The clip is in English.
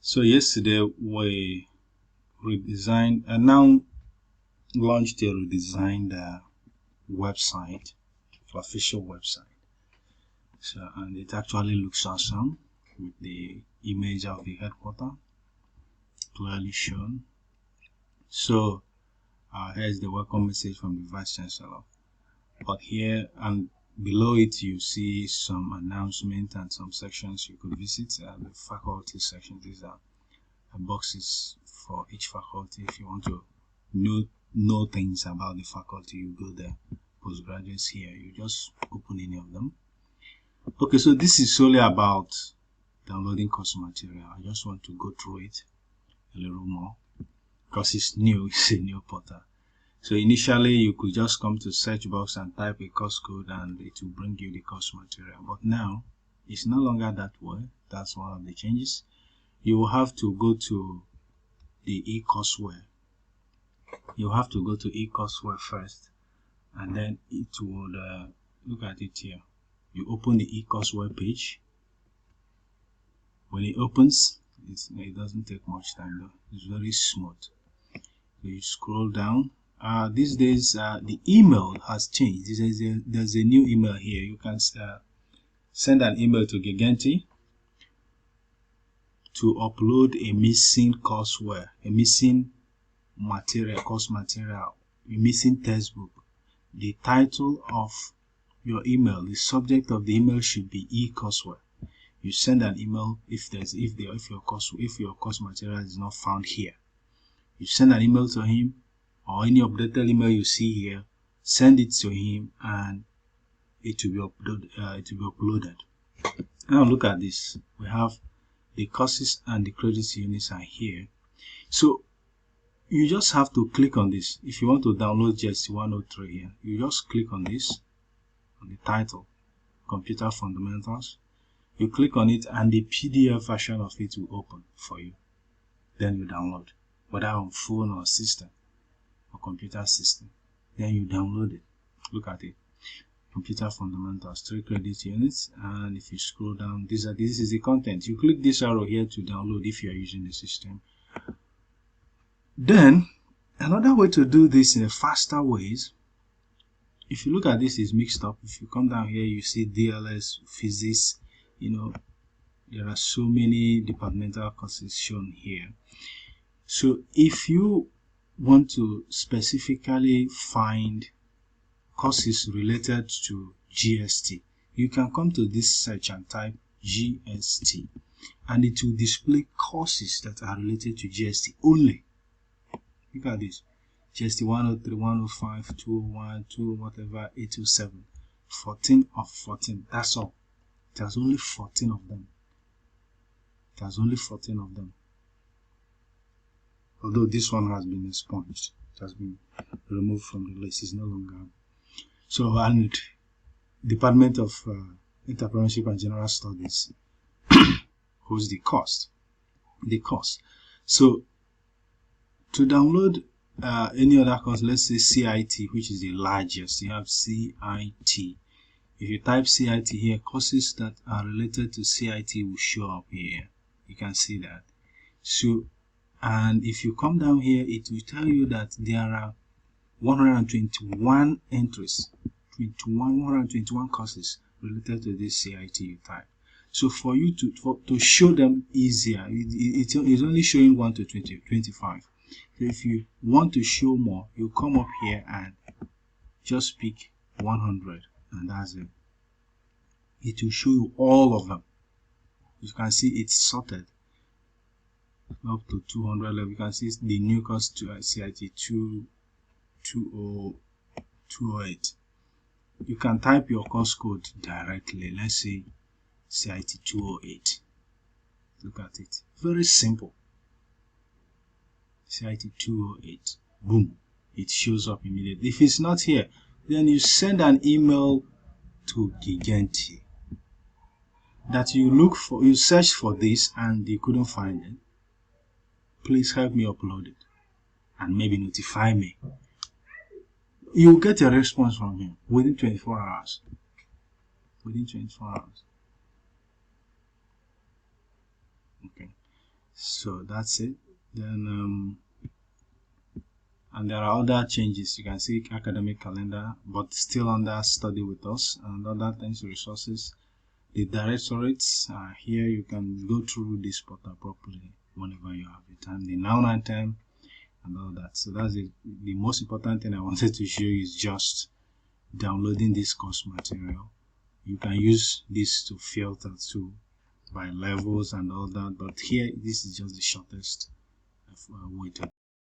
So yesterday we redesigned and now launched a redesigned website, official website. So and it actually looks awesome with the image of the headquarters clearly shown. So here's the welcome message from the Vice Chancellor. But here and below it you see some announcement and some sections you could visit. The faculty section, these are boxes for each faculty. If you want to know things about the faculty, you go there. Postgraduates here, you just open any of them. Okay, so this is solely about downloading course material. I just want to go through it a little more because it's new. It's a new portal. So initially you could just come to search box and type a course code and it will bring you the course material, but now it's no longer that way. That's one of the changes. You will have to go to the e-courseware. You have to go to e-courseware first, and then it would look at it here. You open the e-courseware page. When it opens, it doesn't take much time though. It's very smooth. So you scroll down. These days the email has changed. There's a new email here. You can send an email to Gigante to upload a missing courseware, a missing material, course material, a missing textbook. The title of your email, the subject of the email should be e-courseware. You send an email if your course material is not found here. You send an email to him, or any updated email you see here, send it to him and it will be uploaded. Now look at this. We have the courses and the credits units are here. So you just have to click on this. If you want to download GST 103 here, you just click on this, on the title, Computer Fundamentals. You click on it and the PDF version of it will open for you. Then you download, whether on phone or system or computer system. Then you download it. Look at it. Computer Fundamentals, 3 credit units, and if you scroll down, this is the content. You click this arrow here to download if you are using the system. Then another way to do this in a faster ways, if you look at this, is mixed up. If you come down here, you see DLS, physics, there are so many departmental courses shown here. So if you want to specifically find courses related to GST, you can come to this search and type GST and it will display courses that are related to GST only. Look at this. GST 103, 105, 201, 2 whatever, 827. 14 of 14. That's all. It has only 14 of them. It has only 14 of them. Although this one has been expunged. It has been removed from the list. It's no longer. So, and Department of Entrepreneurship and General Studies holds the course. So to download any other course, let's say CIT, which is the largest, you have CIT. If you type CIT here, courses that are related to CIT will show up here. You can see that. So, and if you come down here, it will tell you that there are 121 entries, 121 courses related to this CIT you type. So for you to show them easier, it's only showing 1 to 25. So if you want to show more, you come up here and just pick 100 and that's it. It will show you all of them. You can see it's sorted up to 200 level. You can see the new course to CIT 208. You can type your course code directly. Let's say CIT 208. Look at it. Very simple. CIT 208. Boom. It shows up immediately. If it's not here, then you send an email to Gigante that you search for this and you couldn't find it. Please help me upload it and maybe notify me. You'll get a response from him within 24 hours. Within 24 hours. Okay. So that's it. Then and there are other changes. You can see academic calendar, but still under study with us, and other things, resources. The directorates are here. You can go through this portal properly whenever you have the time. The noun item and all that. So that's it. The most important thing I wanted to show you is just downloading this course material. You can use this to filter too by levels and all that, but here this is just the shortest way to